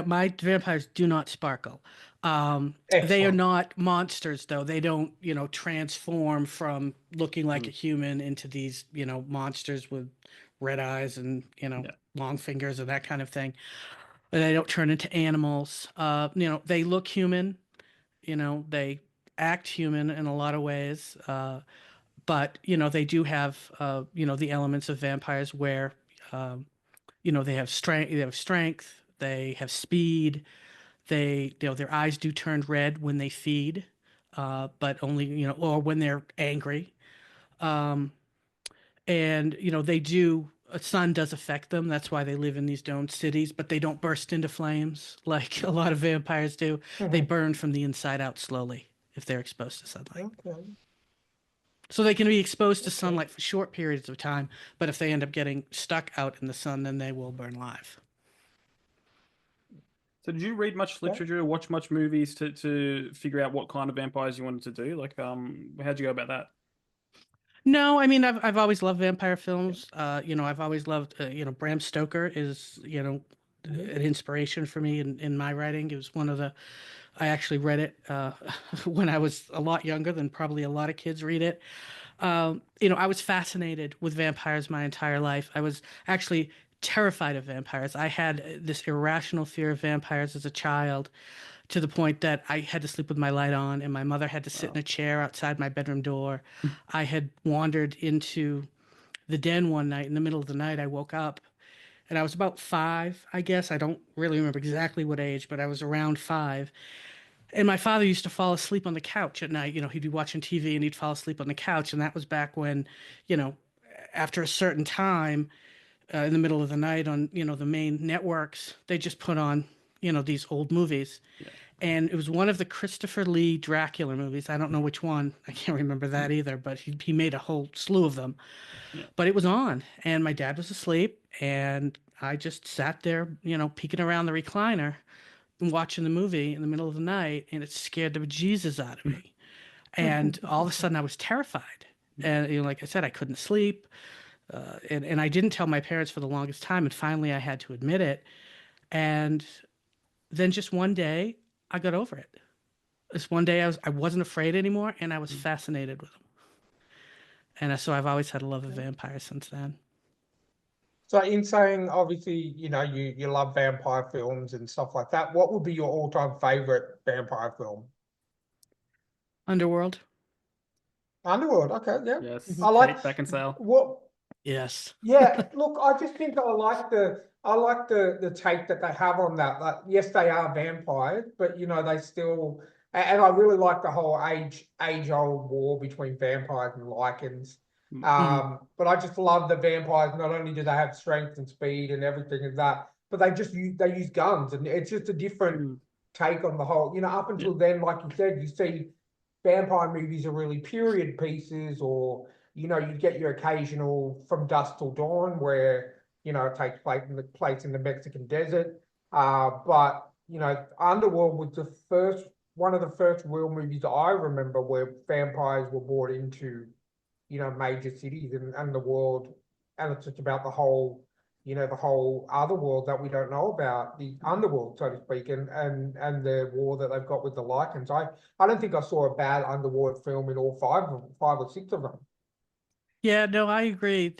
My vampires do not sparkle. They are Excellent. not monsters, though. They don't, transform from looking like a human into these, monsters with red eyes and, Yeah. long fingers and that kind of thing. They don't turn into animals. They look human. They act human in a lot of ways. But they do have, the elements of vampires where, um, they have strength. They have strength. They have speed. Their eyes do turn red when they feed, but only, or when they're angry. Um, and they do. A sun does affect them. That's why they live in these domed cities, but they don't burst into flames like a lot of vampires do. They Mhm. burn from the inside out slowly if they're exposed to sunlight. Okay. So they can be exposed to Okay. sunlight for short periods of time, but if they end up getting stuck out in the sun, then they will burn live. So did you read much Okay. literature or watch much movies to figure out what kind of vampires you wanted to do? Like, how'd you go about that? No, I mean I've always loved vampire Yeah. films. I've always loved Bram Stoker is Mhm. an inspiration for me in my writing. It was one of the I actually read it when I was a lot younger than probably a lot of kids read it. I was fascinated with vampires my entire life. I was actually terrified of vampires. I had this irrational fear of vampires as a child, to the point that I had to sleep with my light on, and my mother had to sit in Wow. a chair outside my bedroom door. I had wandered into the den one night in the middle of the night. I woke up and I was about 5, I guess. I don't really remember exactly what age, but I was around 5. And my father used to fall asleep on the couch at night. He'd be watching TV and he'd fall asleep on the couch. And that was back when, you know, after a certain time in the middle of the night on, the main networks, they just put on, these old movies. Yeah. And it was one of the Christopher Lee Dracula movies. I don't know which one. I can't remember that either, but he made a whole slew of them. Yeah. But it was on, and my dad was asleep, and I just sat there, peeking around the recliner and watching the movie in the middle of the night, and it scared the bejesus out of me. And all of a sudden, I was terrified. And like I said, I couldn't sleep. and I didn't tell my parents for the longest time, and finally I had to admit it. And then just one day, I got over it. This one day, I wasn't afraid anymore, and I was fascinated with them. And so I've always had a love of vampires since then. So in saying, obviously, you love vampire films and stuff like that, what would be your all-time favorite vampire film? Underworld. Underworld, okay, yeah. Yes, I like Kate Beckinsale. what Yes. Yeah, look, I just think I like the take that they have on that. Like, yes, they are vampires, but they still and I really like the whole age-old war between vampires and lichens. But I just love the vampires. Not only do they have strength and speed and everything and that, but they use guns, and it's just a different take on the whole. Up until then, like you said, you see vampire movies are really period pieces, or you get your occasional From Dusk Till Dawn, where it takes place in the Mexican desert. But Underworld was one of the first real movies I remember where vampires were brought into major cities and the world, and it's just about the whole other world that we don't know about, the underworld, so to speak, and the war that they've got with the Lycans. I don't think I saw a bad underworld film in all five or six of them. Yeah, no, I agree.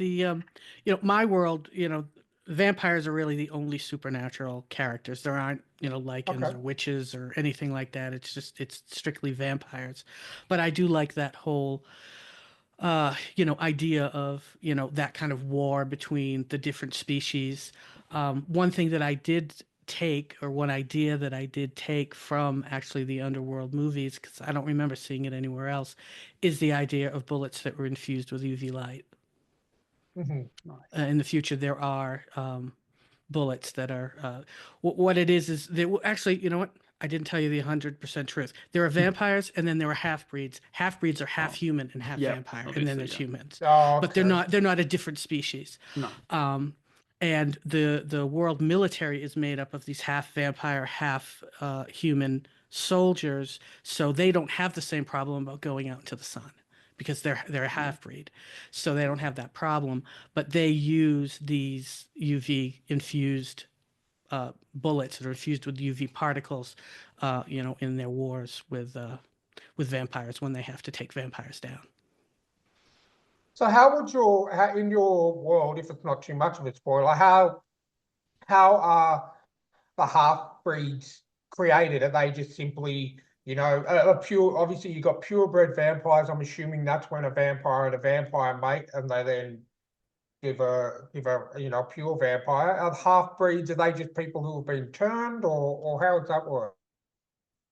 My world, vampires are really the only supernatural characters. There aren't, lycans Okay. or witches or anything like that. It's strictly vampires. But I do like that whole idea of, that kind of war between the different species. One thing that I did take, or one idea that I did take from actually the Underworld movies, because I don't remember seeing it anywhere else, is the idea of bullets that were infused with UV light. Mhm. In the future, there are bullets that are. What it is they actually, you know what? I didn't tell you the 100% truth. There are vampires, and then there are half breeds. Half breeds are half human and half Yeah, vampire, and obviously, then there's yeah. humans. Oh, But okay. they're not a different species. No. And the world military is made up of these half vampire, half human soldiers, so they don't have the same problem about going out into the sun because they're a half breed, so they don't have that problem. But they use these UV infused bullets that are infused with UV particles, in their wars with vampires when they have to take vampires down. So in your world, if it's not too much of a spoiler, how are the half breeds created? Are they just simply, a pure? Obviously, you got purebred vampires. I'm assuming that's when a vampire and a vampire mate, and they then give a pure vampire. Are half breeds? Are they just people who have been turned, or how does that work?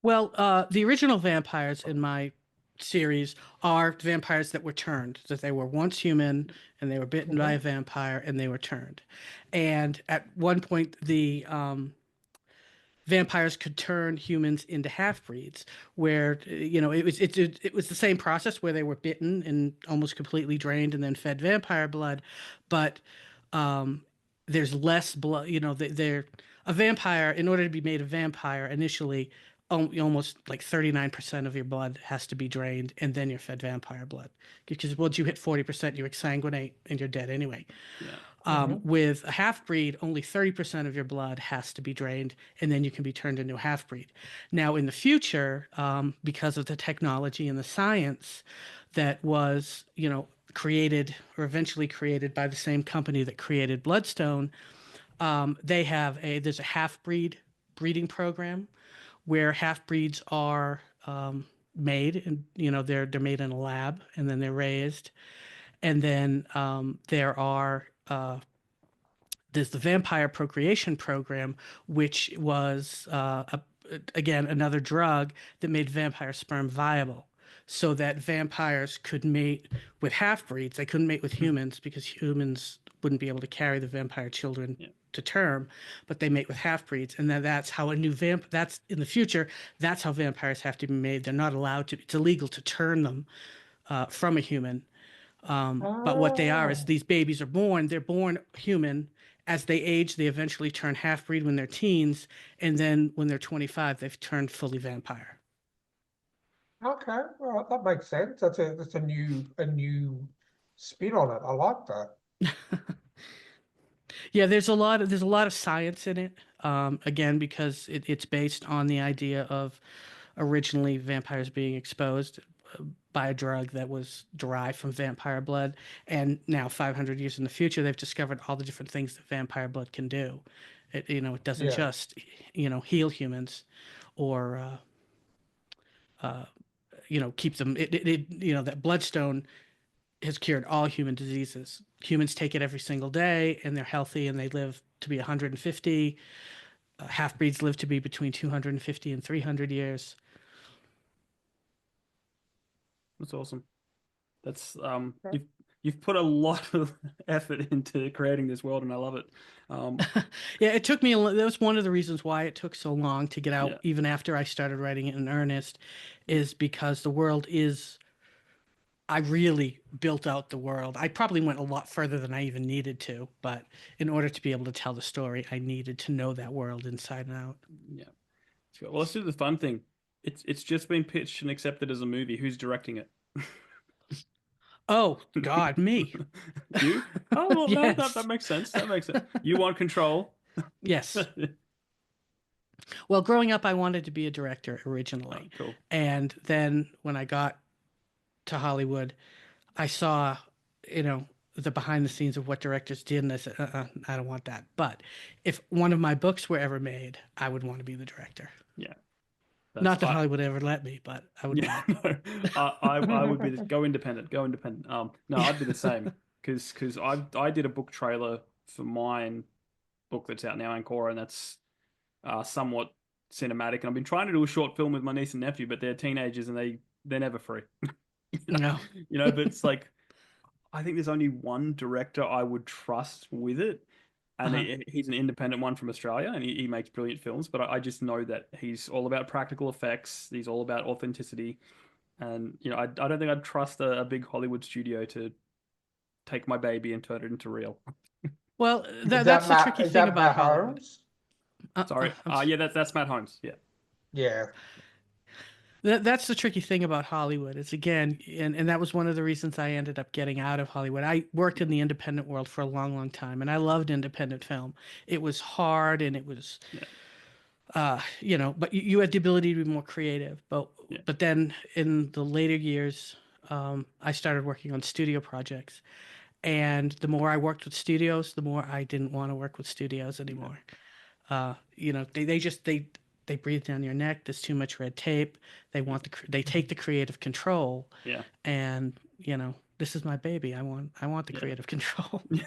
Well, the original vampires in my series are vampires that were turned, that they were once human and they were bitten by a Mhm. vampire and they were turned. And at one point, the vampires could turn humans into half breeds, where it was the same process where they were bitten and almost completely drained and then fed vampire blood, but um, there's less blood. They're a vampire. In order to be made a vampire, initially, almost like 39% of your blood has to be drained, and then you're fed vampire blood. Because once you hit 40%, you exsanguinate and you're dead anyway. Yeah. With a half breed, only 30% of your blood has to be drained, and then you can be turned into a half breed. Now, in the future, because of the technology and the science that was, created or eventually created by the same company that created Bloodstone, there's a half breed breeding program where half breeds are made, and they're made in a lab, and then they're raised, and then there's the vampire procreation program, which was again another drug that made vampire sperm viable, so that vampires could mate with half breeds. They couldn't mate with humans because humans wouldn't be able to carry the vampire children to term, but they mate with half breeds, and then that's how a new vamp. That's in the future. That's how vampires have to be made. They're not allowed to. It's illegal to turn them from a human. But what they are is Oh, these babies are born. They're born human. As they age, they eventually turn half breed when they're teens, and then when they're 25, they've turned fully vampire. okay. All right, that makes sense. That's a new spin on it. I like that. Yeah, there's a lot of science in it. Again, because it's based on the idea of originally vampires being exposed by a drug that was derived from vampire blood, and now 500 years in the future, they've discovered all the different things that vampire blood can do. It doesn't Yeah, just heal humans, or keep them. That bloodstone has cured all human diseases. Humans take it every single day, and they're healthy, and they live to be 150. Half breeds live to be between 250 and 300 years. That's awesome. That's you've put a lot of effort into creating this world, and I love it. Um, Yeah, it took me. That was one of the reasons why it took so long to get out, yeah, even after I started writing it in earnest, is because the world is. I really built out the world. I probably went a lot further than I even needed to, but in order to be able to tell the story, I needed to know that world inside and out. yeah. Sure. Well, let's do the fun thing. It's just been pitched and accepted as a movie. Who's directing it? Oh God, me. You? Oh well, no, that Yes. makes sense. That makes sense. You want control. Yes. Well, growing up, I wanted to be a director Oh, originally. cool. And then when I got to Hollywood, I saw, you know, the behind the scenes of what directors did, and I said, I don't want that. But if one of my books were ever made, I would want to be the director. Yeah, that's Not that I. Hollywood ever let me, but I would Yeah, want no, I would be go independent, go independent. No, I'd be the same because I did a book trailer for mine book that's out now, Ancora, and that's somewhat cinematic. And I've been trying to do a short film with my niece and nephew, but they're teenagers and they're never free. You to. know, No. but it's like I think there's only one director I would trust with it, and Uh-huh. he's an independent one from Australia, and he makes brilliant films. But I just know that he's all about practical effects. He's all about authenticity, and I don't think I'd trust a big Hollywood studio to take my baby and turn it into real. Well, is that's the tricky is thing that about Matt Hollywood. Holmes? Sorry, I'm yeah, that's Matt Holmes. Yeah, Yeah. That's the tricky thing about Hollywood. It's again, and that was one of the reasons I ended up getting out of Hollywood. I worked in the independent world for a long, long time, and I loved independent film. It was hard, and it was, yeah, but you had the ability to be more creative. But yeah, but then in the later years, I started working on studio projects, and the more I worked with studios, the more I didn't want to work with studios yeah, anymore. They breathe down your neck. There's too much red tape. They take the creative control, yeah, and this is my baby. I want the yeah, creative control. yeah.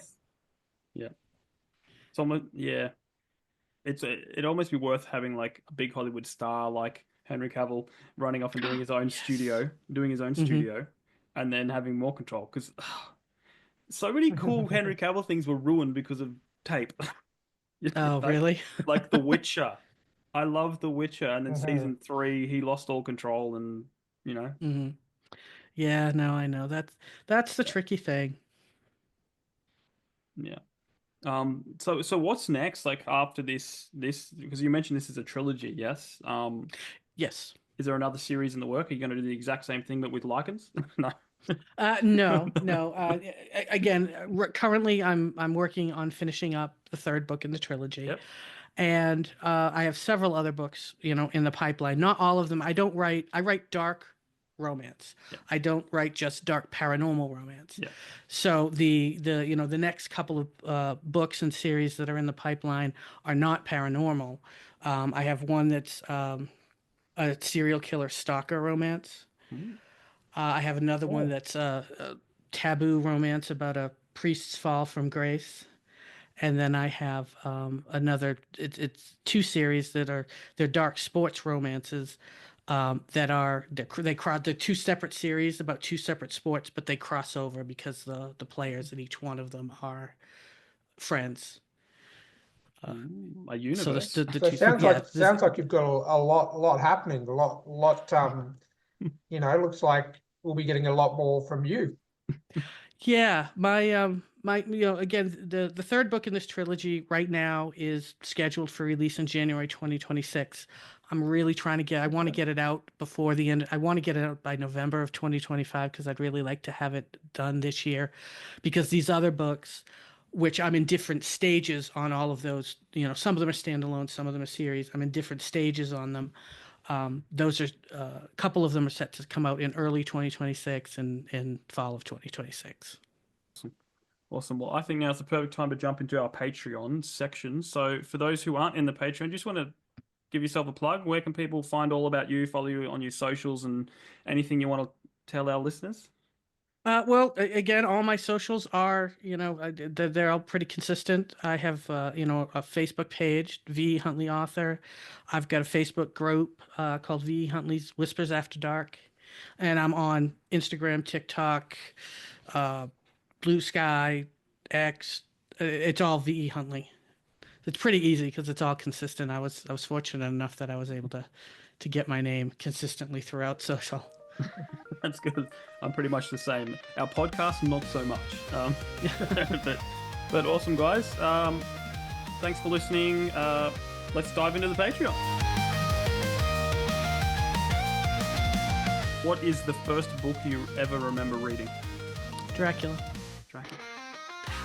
Yeah. It's almost yeah. It'd almost be worth having like a big Hollywood star like Henry Cavill running off and doing his own Yes. Hmm. studio, and then having more control because so many cool Henry Cavill things were ruined because of tape. Oh, Like really? like The Witcher. I love The Witcher, and then Mhm. season three he lost all control, and Hmm. Yeah, no, I know. That's the yeah, tricky thing. yeah. So what's next? Like after this because you mentioned this is a trilogy, yes? Yes. Is there another series in the work? Are you going to do the exact same thing but with lichens? No. No, no. Again, currently I'm working on finishing up the third book in the trilogy. Yep. And I have several other books, in the pipeline. Not all of them. I write dark romance. Yep. I don't write just dark paranormal romance. Yeah. So the next couple of books and series that are in the pipeline are not paranormal. I have one that's a serial killer stalker romance. Mm. I have another one Oh, that's a taboo romance about a priest's fall from grace. And then I have another. It's two series they're dark sports romances that are they're two separate series about two separate sports, but they cross over because the players in each one of them are friends. A So universe. the so it two yeah this sounds like you've got a lot happening, a lot. It looks like we'll be getting a lot more from you. yeah my again, the third book in this trilogy right now is scheduled for release in January 2026. I'm really trying to I want to get it out before the end. I want to get it out by November of 2025 because I'd really like to have it done this year, because these other books, which I'm in different stages on all of those, some of them are standalone, some of them are series. I'm in different stages on them. Those are a couple of them are set to come out in early 2026 and in fall of 2026. Awesome. Well, I think now's the perfect time to jump into our Patreon section. So for those who aren't in the Patreon, just want to give yourself a plug. Where can people find all about you, follow you on your socials, and anything you want to tell our listeners? Well, again, all my socials are, they're all pretty consistent. I have, a Facebook page, V Huntley Author. I've got a Facebook group called V Huntley's Whispers After Dark, and I'm on Instagram, TikTok, Blue Sky, X. It's all V Huntley. It's pretty easy because it's all consistent. I was fortunate enough that I was able to get my name consistently throughout social. That's good. I'm pretty much the same. Our podcast, not so much. But awesome, guys. Thanks for listening. Let's dive into the Patreon. What is the first book you ever remember reading? Dracula.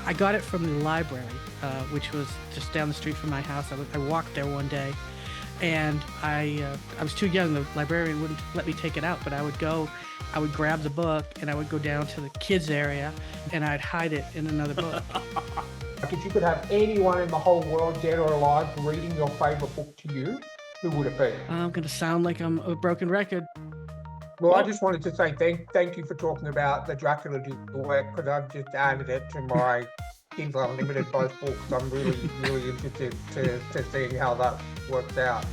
I got it from the library, which was just down the street from my house. I walked there one day, and I was too young. The librarian wouldn't let me take it out, but I would grab the book, and I would go down to the kids area, and I'd hide it in another book. If you could have anyone in the whole world, dead or alive, reading your favourite book to you, who would it be? I'm going to sound like I'm a broken record. Well, I just wanted to say thank you for talking about the Dracula duet, because I've just added it to my Kindle Unlimited both books. I'm really, really interested to seeing how that works out.